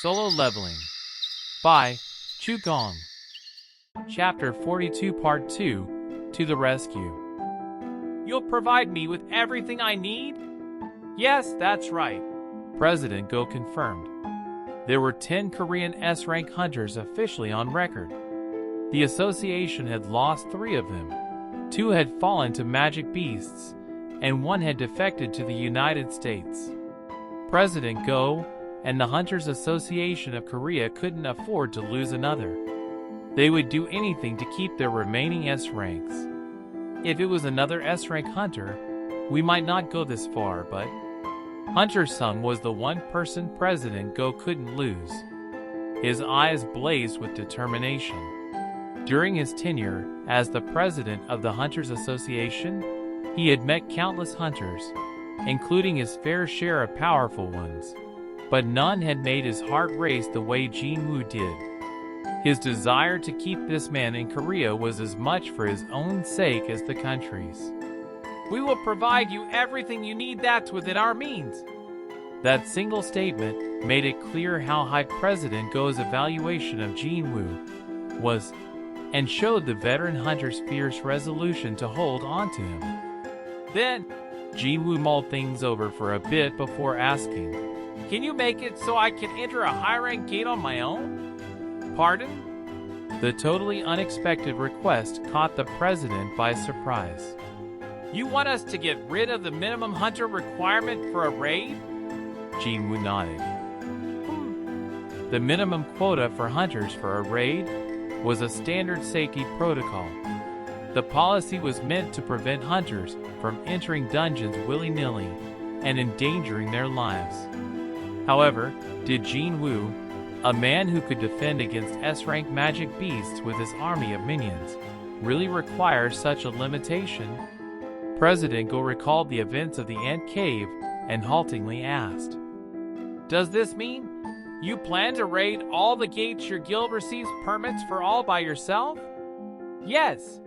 Solo Leveling by Chu Gong. Chapter 42 Part 2 To the Rescue. You'll provide me with everything I need? Yes, that's right, President Go confirmed. There were 10 Korean S-rank hunters officially on record. The association had lost 3 of them. 2 had fallen to magic beasts, and 1 had defected to the United States. President Go and the Hunters Association of Korea couldn't afford to lose another. They would do anything to keep their remaining S-ranks. If it was another S-rank hunter, we might not go this far, but Hunter Sung was the one person President Go couldn't lose. His eyes blazed with determination. During his tenure as the president of the Hunters Association, he had met countless hunters, including his fair share of powerful ones, but none had made his heart race the way Jin Woo did. His desire to keep this man in Korea was as much for his own sake as the country's. We will provide you everything you need that's within our means. That single statement made it clear how high President Go's evaluation of Jin Woo was, and showed the veteran hunter's fierce resolution to hold on to him. Then, Jin Woo mulled things over for a bit before asking, "Can you make it so I can enter a high-rank gate on my own?" "Pardon?" The totally unexpected request caught the president by surprise. "You want us to get rid of the minimum hunter requirement for a raid?" Jin Woo nodded. The minimum quota for hunters for a raid was a standard safety protocol. The policy was meant to prevent hunters from entering dungeons willy-nilly and endangering their lives. However, did Jin Woo, a man who could defend against S-rank magic beasts with his army of minions, really require such a limitation? President Go recalled the events of the Ant Cave and haltingly asked, "Does this mean you plan to raid all the gates your guild receives permits for all by yourself?" "Yes."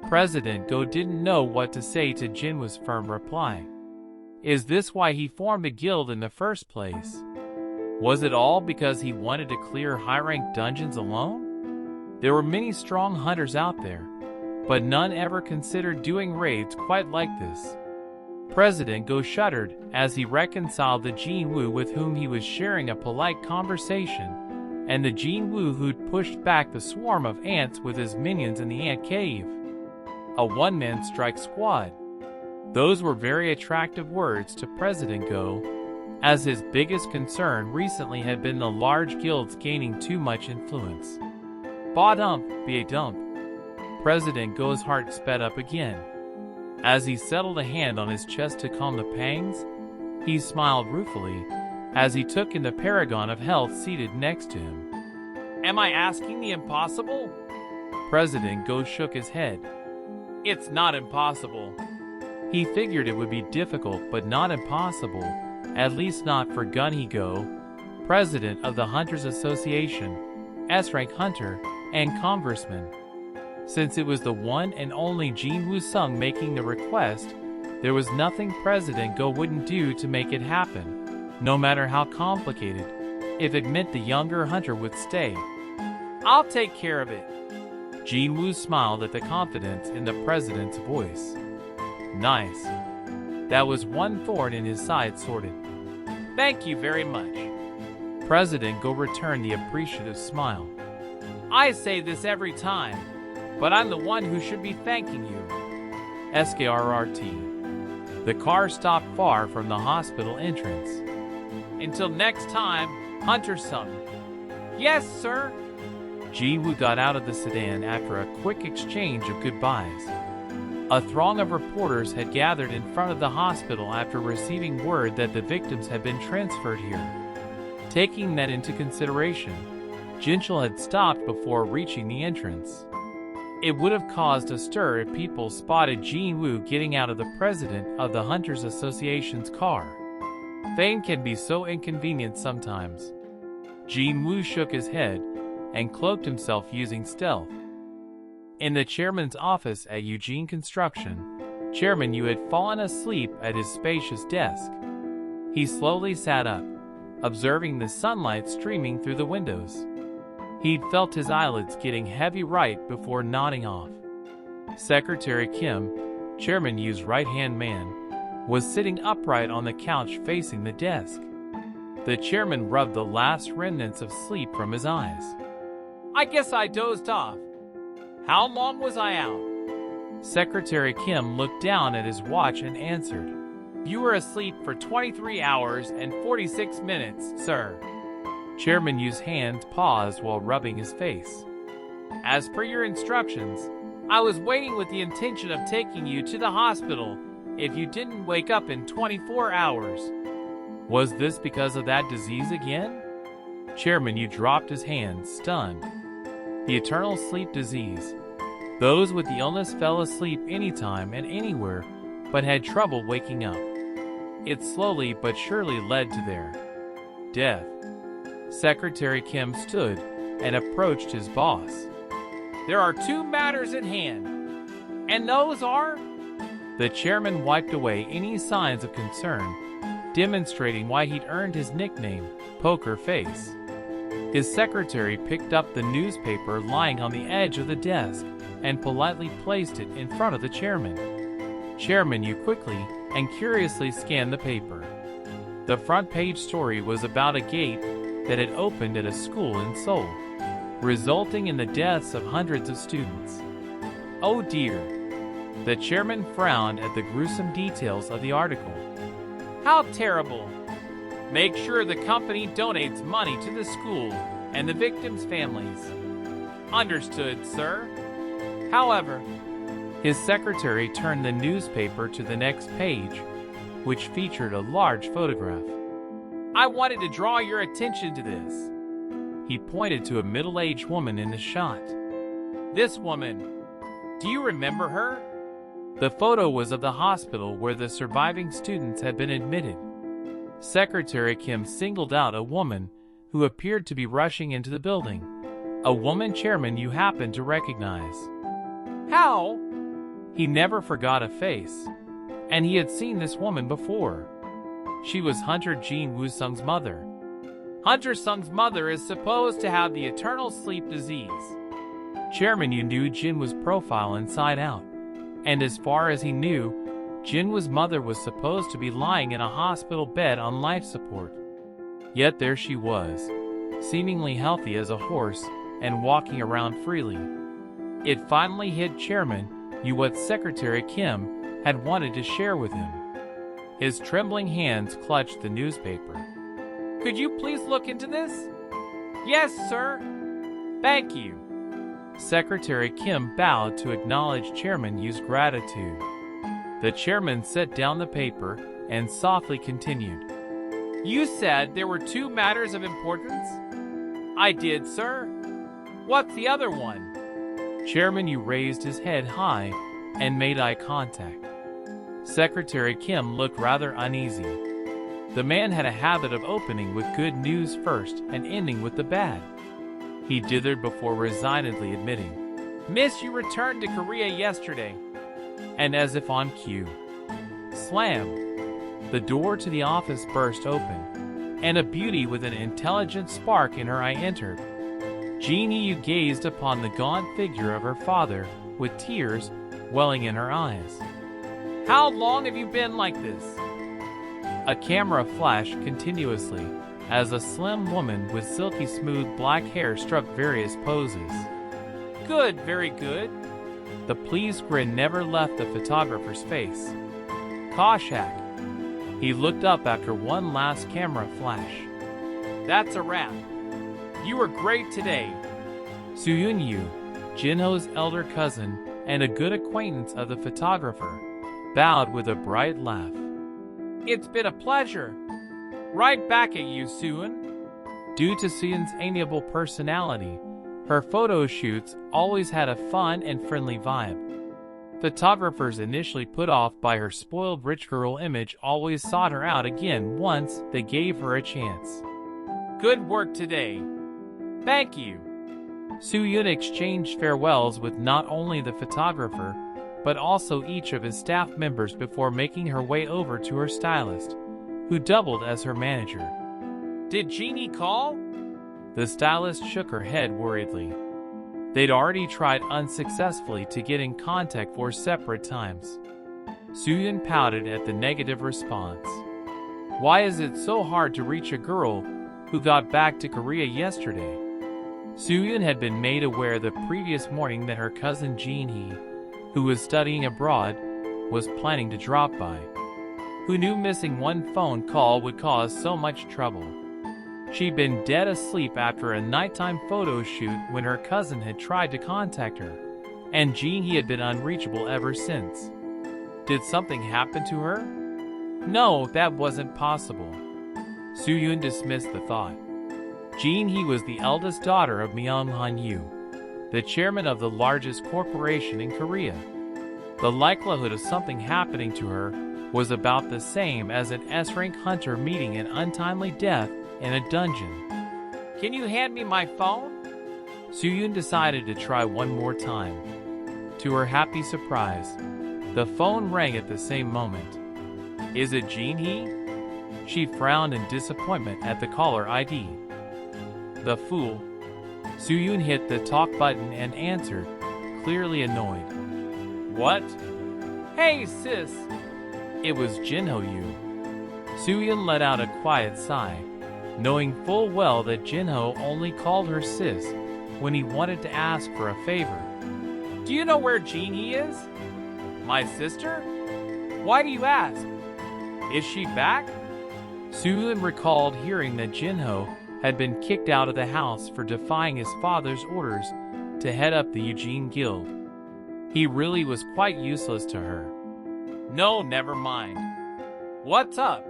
President Go didn't know what to say to Jin Woo's firm reply. Is this why he formed the guild in the first place? Was it all because he wanted to clear high-ranked dungeons alone? There were many strong hunters out there, but none ever considered doing raids quite like this. President Go shuddered as he reconciled the Jin Woo with whom he was sharing a polite conversation and the Jin Woo who'd pushed back the swarm of ants with his minions in the ant cave. A one-man strike squad. Those were very attractive words to President Go, as his biggest concern recently had been the large guilds gaining too much influence. Ba dump, be a dump. President Go's heart sped up again. As he settled a hand on his chest to calm the pangs, he smiled ruefully as he took in the paragon of health seated next to him. "Am I asking the impossible?" President Go shook his head. "It's not impossible." He figured it would be difficult but not impossible, at least not for Gunhee Go, president of the Hunters Association, S-rank hunter, and congressman. Since it was the one and only Jin Woo Sung making the request, there was nothing President Go wouldn't do to make it happen, no matter how complicated, if it meant the younger hunter would stay. "I'll take care of it." Jin Woo smiled at the confidence in the president's voice. Nice. That was one thorn in his side sorted. "Thank you very much." President Go returned the appreciative smile. "I say this every time, but I'm the one who should be thanking you." SKRRT. The car stopped far from the hospital entrance. "Until next time, Hunter Sung." "Yes, sir." Jin Woo got out of the sedan after a quick exchange of goodbyes. A throng of reporters had gathered in front of the hospital after receiving word that the victims had been transferred here. Taking that into consideration, Jinchul had stopped before reaching the entrance. It would have caused a stir if people spotted Jin Woo getting out of the president of the Hunters Association's car. Fame can be so inconvenient sometimes. Jin Woo shook his head and cloaked himself using stealth. In the chairman's office at Eugene Construction, Chairman Yu had fallen asleep at his spacious desk. He slowly sat up, observing the sunlight streaming through the windows. He'd felt his eyelids getting heavy right before nodding off. Secretary Kim, Chairman Yu's right-hand man, was sitting upright on the couch facing the desk. The chairman rubbed the last remnants of sleep from his eyes. I guess I dozed off. How long was I out? Secretary Kim looked down at his watch and answered, You were asleep for 23 hours and 46 minutes, sir. Chairman Yu's hand paused while rubbing his face. As per your instructions, I was waiting with the intention of taking you to the hospital if you didn't wake up in 24 hours. Was this because of that disease again? Chairman Yu dropped his hand, stunned. The eternal sleep disease. Those with the illness fell asleep anytime and anywhere, but had trouble waking up. It slowly but surely led to their death. Secretary Kim stood and approached his boss. There are two matters at hand, and those are... The chairman wiped away any signs of concern, demonstrating why he'd earned his nickname, Poker Face. His secretary picked up the newspaper lying on the edge of the desk and politely placed it in front of the chairman. Chairman Yu quickly and curiously scanned the paper. The front page story was about a gate that had opened at a school in Seoul, resulting in the deaths of hundreds of students. Oh dear. The chairman frowned at the gruesome details of the article. How terrible. Make sure the company donates money to the school and the victims' families. Understood, sir. However, his secretary turned the newspaper to the next page, which featured a large photograph. I wanted to draw your attention to this. He pointed to a middle-aged woman in the shot. This woman, do you remember her? The photo was of the hospital where the surviving students had been admitted. Secretary Kim singled out a woman who appeared to be rushing into the building, a woman Chairman Yu happened to recognize. How? He never forgot a face, and he had seen this woman before. She was Hunter Jin Woo-sung's mother. Hunter Sung's mother is supposed to have the eternal sleep disease. Chairman Yu knew Jin was profile inside out, and as far as he knew, Jinwoo's mother was supposed to be lying in a hospital bed on life support. Yet there she was, seemingly healthy as a horse and walking around freely. It finally hit Chairman Yu what Secretary Kim had wanted to share with him. His trembling hands clutched the newspaper. Could you please look into this? Yes, sir. Thank you. Secretary Kim bowed to acknowledge Chairman Yu's gratitude. The chairman set down the paper and softly continued. You said there were two matters of importance? I did, sir. What's the other one? Chairman Yu raised his head high and made eye contact. Secretary Kim looked rather uneasy. The man had a habit of opening with good news first and ending with the bad. He dithered before resignedly admitting, Miss, you returned to Korea yesterday. And as if on cue, slam! The door to the office burst open, and a beauty with an intelligent spark in her eye entered. Jin Yu gazed upon the gaunt figure of her father with tears welling in her eyes. How long have you been like this? A camera flashed continuously as a slim woman with silky smooth black hair struck various poses. Good, very good. The pleased grin never left the photographer's face. Koshak. He looked up after one last camera flash. That's a wrap. You were great today. Soo-yoon Yu, Jinho's elder cousin and a good acquaintance of the photographer, bowed with a bright laugh. It's been a pleasure. Right back at you, Soo-yoon. Due to Soo-yoon's amiable personality, her photo shoots always had a fun and friendly vibe. Photographers initially put off by her spoiled rich girl image always sought her out again once they gave her a chance. Good work today. Thank you. Soo-yoon exchanged farewells with not only the photographer, but also each of his staff members before making her way over to her stylist, who doubled as her manager. Did Jeannie call? The stylist shook her head worriedly. They'd already tried unsuccessfully to get in contact 4 separate times. Soo-yeon pouted at the negative response. Why is it so hard to reach a girl who got back to Korea yesterday? Soo-yeon had been made aware the previous morning that her cousin Jin-hee, who was studying abroad, was planning to drop by. Who knew missing one phone call would cause so much trouble? She'd been dead asleep after a nighttime photo shoot when her cousin had tried to contact her, and Jin-hee had been unreachable ever since. Did something happen to her? No, that wasn't possible. Soo-yeon dismissed the thought. Jin-hee was the eldest daughter of Myung-han-yu, the chairman of the largest corporation in Korea. The likelihood of something happening to her was about the same as an S-rank hunter meeting an untimely death in a dungeon. Can you hand me my phone? Soo-yeon decided to try one more time. To her happy surprise, the phone rang at the same moment. Is it Jin-hee? She frowned in disappointment at the caller ID. The fool. Soo-yeon hit the talk button and answered, clearly annoyed. What? Hey, sis. It was Jin-ho-yu. Soo-yeon let out a quiet sigh, knowing full well that Jin-ho only called her sis when he wanted to ask for a favor. Do you know where Jin-hee is? My sister? Why do you ask? Is she back? Soo-yeon recalled hearing that Jin-ho had been kicked out of the house for defying his father's orders to head up the Eugene Guild. He really was quite useless to her. No, never mind. What's up?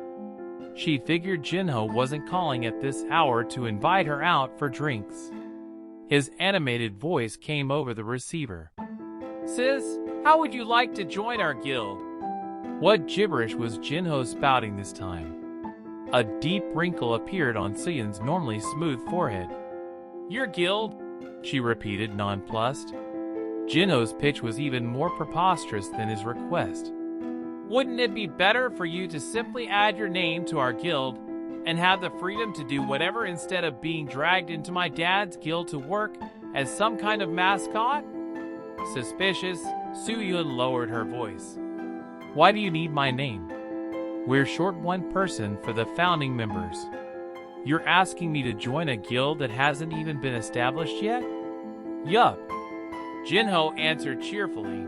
She figured Jin-ho wasn't calling at this hour to invite her out for drinks. His animated voice came over the receiver. Sis, how would you like to join our guild? What gibberish was Jin-ho spouting this time? A deep wrinkle appeared on Soo-yeon's normally smooth forehead. Your guild? She repeated, nonplussed. Jin-ho's pitch was even more preposterous than his request. Wouldn't it be better for you to simply add your name to our guild and have the freedom to do whatever instead of being dragged into my dad's guild to work as some kind of mascot? Suspicious, Soo-yeon lowered her voice. Why do you need my name? We're short one person for the founding members. You're asking me to join a guild that hasn't even been established yet? Yup. Jin-ho answered cheerfully.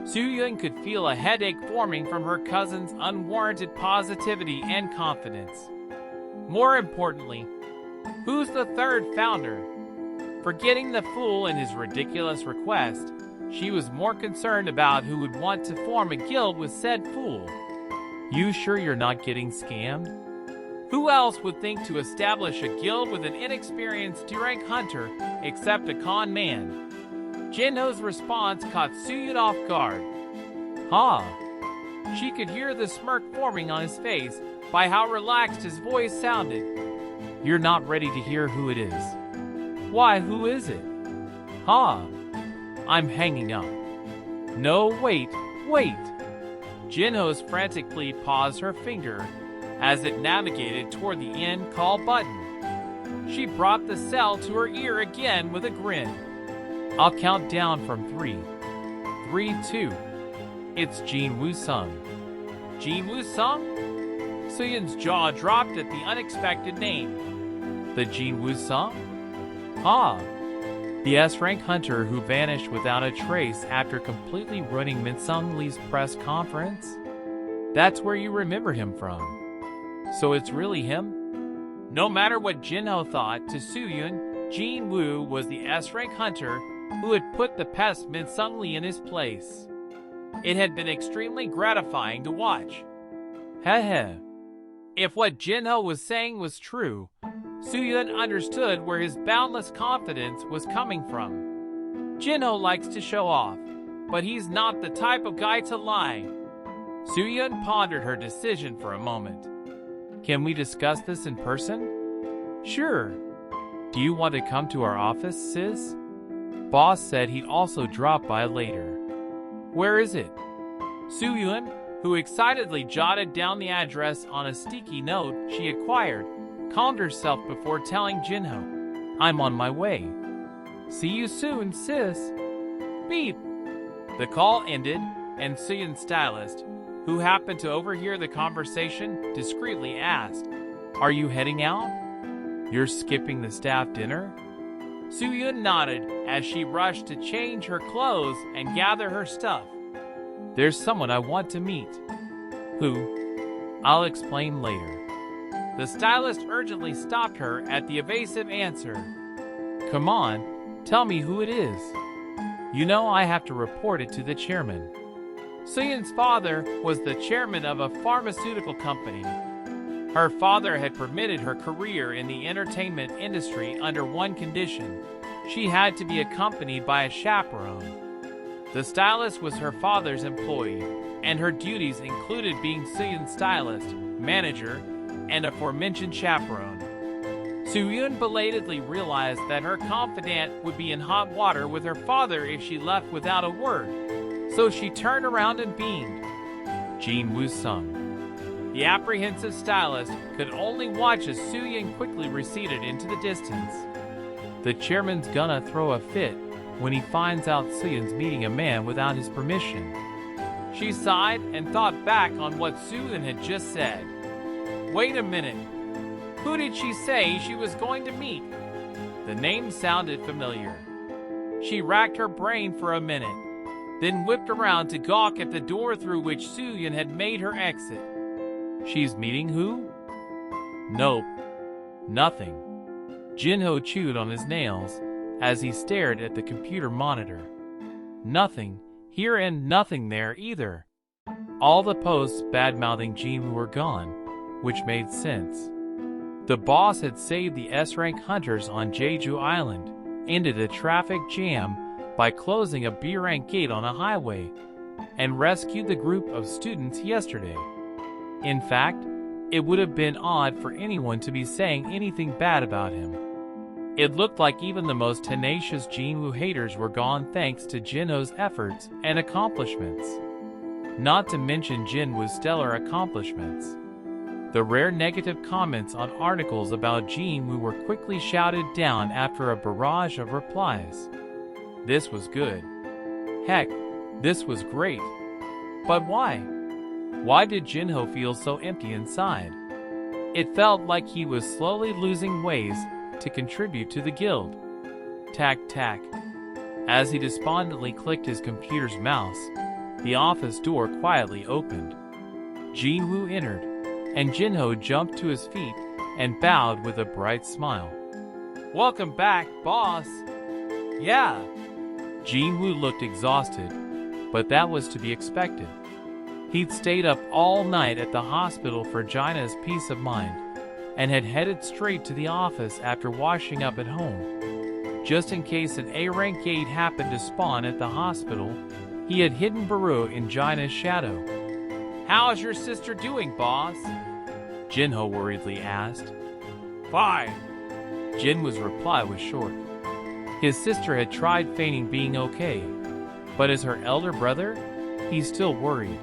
Soo-yeon could feel a headache forming from her cousin's unwarranted positivity and confidence. More importantly, who's the third founder? Forgetting the fool and his ridiculous request, she was more concerned about who would want to form a guild with said fool. You sure you're not getting scammed? Who else would think to establish a guild with an inexperienced D-rank hunter except a con man? Jin-ho's response caught Soo-yeon off guard. Ha! She could hear the smirk forming on his face by how relaxed his voice sounded. You're not ready to hear who it is. Why, who is it? Ha! I'm hanging up. No, wait. Jin-ho's frantic plea paused her finger as it navigated toward the end call button. She brought the cell to her ear again with a grin. I'll count down from 3. 3, 2. It's Jin Woo-sung. Jin Woo-sung? Soo-yeon's jaw dropped at the unexpected name. The Jin Woo-sung? Ha! The S-rank hunter who vanished without a trace after completely ruining Min-sung Lee's press conference? That's where you remember him from. So it's really him? No matter what Jin-ho thought, to Soo-yeon, Jin Woo was the S-rank hunter who had put the pest Min-sung Lee in his place. It had been extremely gratifying to watch. Heh. If what Jin-ho was saying was true, Soo-yeon understood where his boundless confidence was coming from. Jin-ho likes to show off, but he's not the type of guy to lie. Soo-yeon pondered her decision for a moment. Can we discuss this in person? Sure. Do you want to come to our office, sis? Boss said he'd also drop by later. Where is it? Soo-yeon, who excitedly jotted down the address on a sticky note she acquired, calmed herself before telling Jinho, "I'm on my way. See you soon, sis." Beep. The call ended, and Sooyun's stylist, who happened to overhear the conversation, discreetly asked, "Are you heading out? You're skipping the staff dinner?" Sooyun nodded as she rushed to change her clothes and gather her stuff. "There's someone I want to meet." "Who?" "I'll explain later." The stylist urgently stopped her at the evasive answer. "Come on, tell me who it is. You know I have to report it to the chairman." Sooyun's father was the chairman of a pharmaceutical company. Her father had permitted her career in the entertainment industry under one condition: she had to be accompanied by a chaperone. The stylist was her father's employee, and her duties included being Sooyun's stylist, manager, and aforementioned chaperone. Sooyun belatedly realized that her confidant would be in hot water with her father if she left without a word, so she turned around and beamed. Jin-woo sung. The apprehensive stylist could only watch as Sooyun quickly receded into the distance. The chairman's gonna throw a fit when he finds out Sooyun's meeting a man without his permission. She sighed and thought back on what Sooyun had just said. Wait a minute. Who did she say she was going to meet? The name sounded familiar. She racked her brain for a minute, then whipped around to gawk at the door through which Sooyun had made her exit. She's meeting who? Nope. Nothing. Jinho chewed on his nails as he stared at the computer monitor. Nothing here and nothing there either. All the posts bad-mouthing Jinwoo were gone, which made sense. The boss had saved the S-rank hunters on Jeju Island, ended a traffic jam by closing a B-rank gate on a highway, and rescued the group of students yesterday. In fact, it would have been odd for anyone to be saying anything bad about him. It looked like even the most tenacious Jinwoo haters were gone thanks to Jinho's efforts and accomplishments. Not to mention Jinwoo's stellar accomplishments. The rare negative comments on articles about Jinwoo were quickly shouted down after a barrage of replies. This was good. Heck, this was great. But why? Why did Jinho feel so empty inside? It felt like he was slowly losing ways to contribute to the guild. Tack tack. As he despondently clicked his computer's mouse, the office door quietly opened. Jinwoo entered, and Jinho jumped to his feet and bowed with a bright smile. "Welcome back, boss." "Yeah." Jinwoo looked exhausted, but that was to be expected. He'd stayed up all night at the hospital for Jaina's peace of mind, and had headed straight to the office after washing up at home. Just in case an A-rank gate happened to spawn at the hospital, he had hidden Baru in Jaina's shadow. "How's your sister doing, boss?" Jinho worriedly asked. "Fine." Jinwoo's reply was short. His sister had tried feigning being okay, but as her elder brother, he still worried.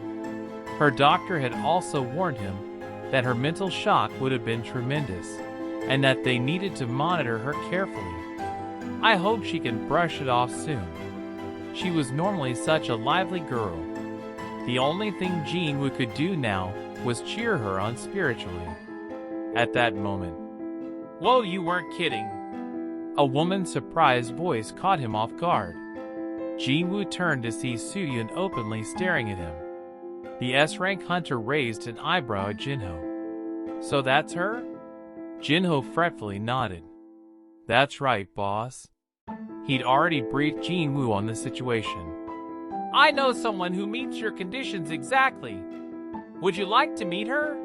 Her doctor had also warned him that her mental shock would have been tremendous, and that they needed to monitor her carefully. I hope she can brush it off soon. She was normally such a lively girl. The only thing Jinwoo could do now was cheer her on spiritually. At that moment, "Whoa, you weren't kidding." A woman's surprised voice caught him off guard. Jinwoo turned to see Sooyun openly staring at him. The S-rank hunter raised an eyebrow at Jinho. "So that's her?" Jinho fretfully nodded. "That's right, boss." He'd already briefed Jinwoo on the situation. "I know someone who meets your conditions exactly. Would you like to meet her?"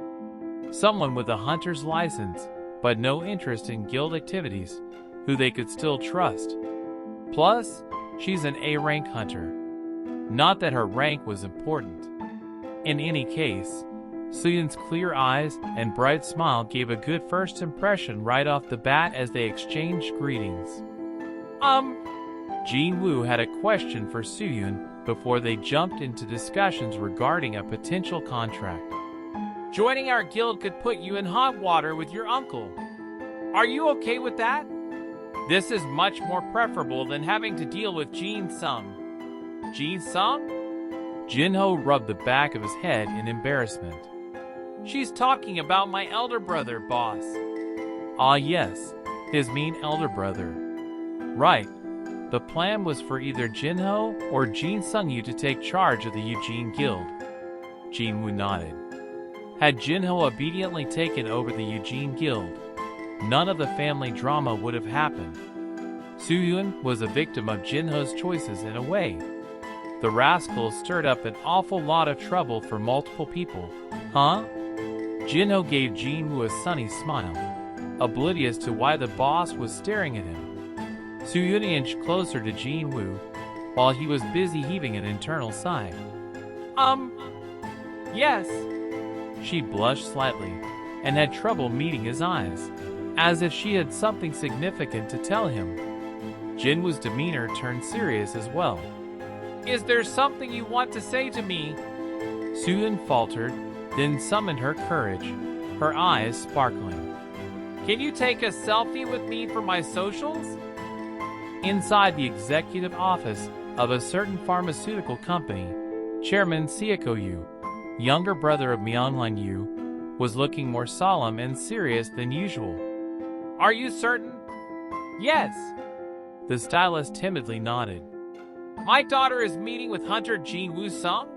Someone with a hunter's license, but no interest in guild activities, who they could still trust. Plus, she's an A-rank hunter. Not that her rank was important. In any case, Sooyun's clear eyes and bright smile gave a good first impression right off the bat as they exchanged greetings. Jinwoo had a question for Sooyun before they jumped into discussions regarding a potential contract. "Joining our guild could put you in hot water with your uncle. Are you okay with that? This is much more preferable than having to deal with Jin Sung. Jin Sung? Jinho rubbed the back of his head in embarrassment. She's talking about my elder brother, boss. Ah yes, his mean elder brother. Right. The plan was for either Jinho or Jin Sung-yu to take charge of the Eugene Guild. Jinwoo nodded. Had Jinho obediently taken over the Eugene Guild, none of the family drama would have happened. Soo-yoon was a victim of Jinho's choices in a way. The rascal stirred up an awful lot of trouble for multiple people. Huh? Jinho gave Jinwoo a sunny smile, oblivious to why the boss was staring at him. Soo-yoon inched closer to Jinwoo, while he was busy heaving an internal sigh. Yes. She blushed slightly, and had trouble meeting his eyes, as if she had something significant to tell him. Jinwoo's demeanor turned serious as well. Is there something you want to say to me? Soo-yoon faltered, then summoned her courage, her eyes sparkling. Can you take a selfie with me for my socials? Inside the executive office of a certain pharmaceutical company, Chairman Seiko Yu, younger brother of Myeonglin Yu, was looking more solemn and serious than usual. Are you certain? Yes. The stylist timidly nodded. My daughter is meeting with Hunter Jinwoo Sung?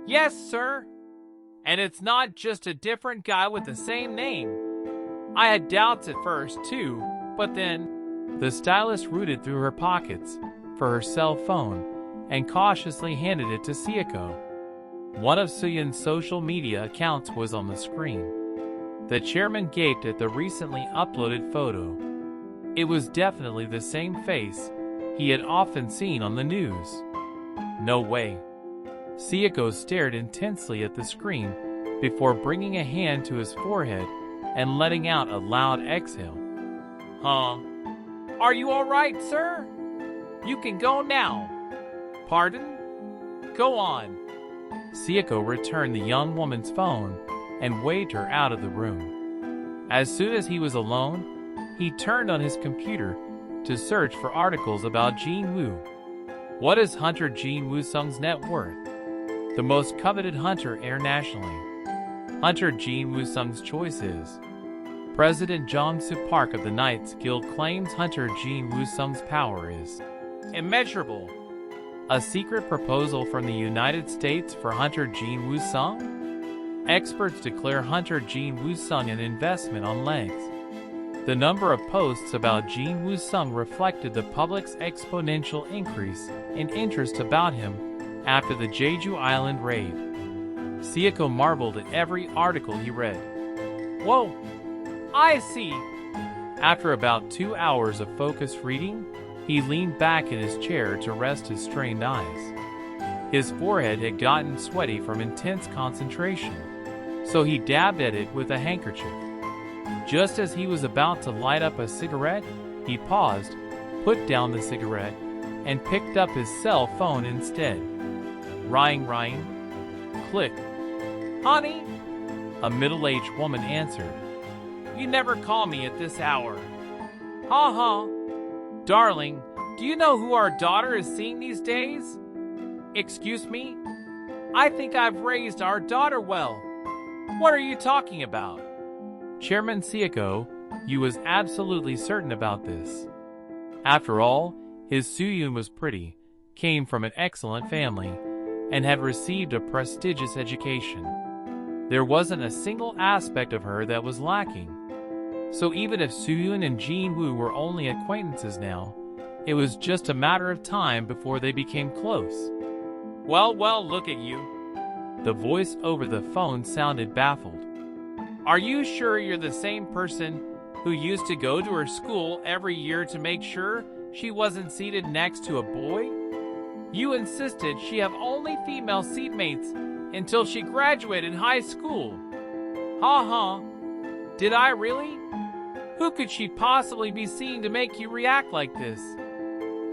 Yes, sir. And it's not just a different guy with the same name. I had doubts at first, too, but then... The stylist rooted through her pockets for her cell phone and cautiously handed it to Seiko. One of Soo-yoon's social media accounts was on the screen. The chairman gaped at the recently uploaded photo. It was definitely the same face he had often seen on the news. No way. Seiko stared intensely at the screen before bringing a hand to his forehead and letting out a loud exhale. Huh? Are you all right, sir? You can go now. Pardon? Go on. Seiko returned the young woman's phone and waved her out of the room. As soon as he was alone, he turned on his computer to search for articles about Jinwoo. What is Hunter Jinwoo Sung's net worth? The most coveted hunter internationally. Hunter Jinwoo Sung's choice is... President Jong-soo Park of the Knights Guild claims Hunter Jinwoo Sung's power is immeasurable. A secret proposal from the United States for Hunter Jinwoo Sung? Experts declare Hunter Jinwoo Sung an investment on legs. The number of posts about Jinwoo Sung reflected the public's exponential increase in interest about him after the Jeju Island raid. Seiko marveled at every article he read. Whoa! I see. After about 2 hours of focused reading, he leaned back in his chair to rest his strained eyes. His forehead had gotten sweaty from intense concentration, so he dabbed at it with a handkerchief. Just as he was about to light up a cigarette, he paused, put down the cigarette, and picked up his cell phone instead. Ring, ring. Click. Honey? A middle-aged woman answered. You never call me at this hour. Ha ha. Darling, do you know who our daughter is seeing these days? Excuse me? I think I've raised our daughter well. What are you talking about? Chairman Seiko, you was absolutely certain about this. After all, his Soo-yoon was pretty, came from an excellent family, and had received a prestigious education. There wasn't a single aspect of her that was lacking. So even if Soo-yoon and Jinwoo were only acquaintances now, it was just a matter of time before they became close. Well, look at you. The voice over the phone sounded baffled. Are you sure you're the same person who used to go to her school every year to make sure she wasn't seated next to a boy? You insisted she have only female seatmates until she graduated high school. Ha ha. Did I really? Who could she possibly be seeing to make you react like this?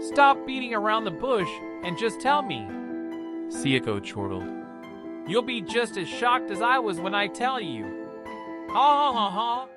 Stop beating around the bush and just tell me. Seiko chortled. You'll be just as shocked as I was when I tell you. Ha ha ha ha.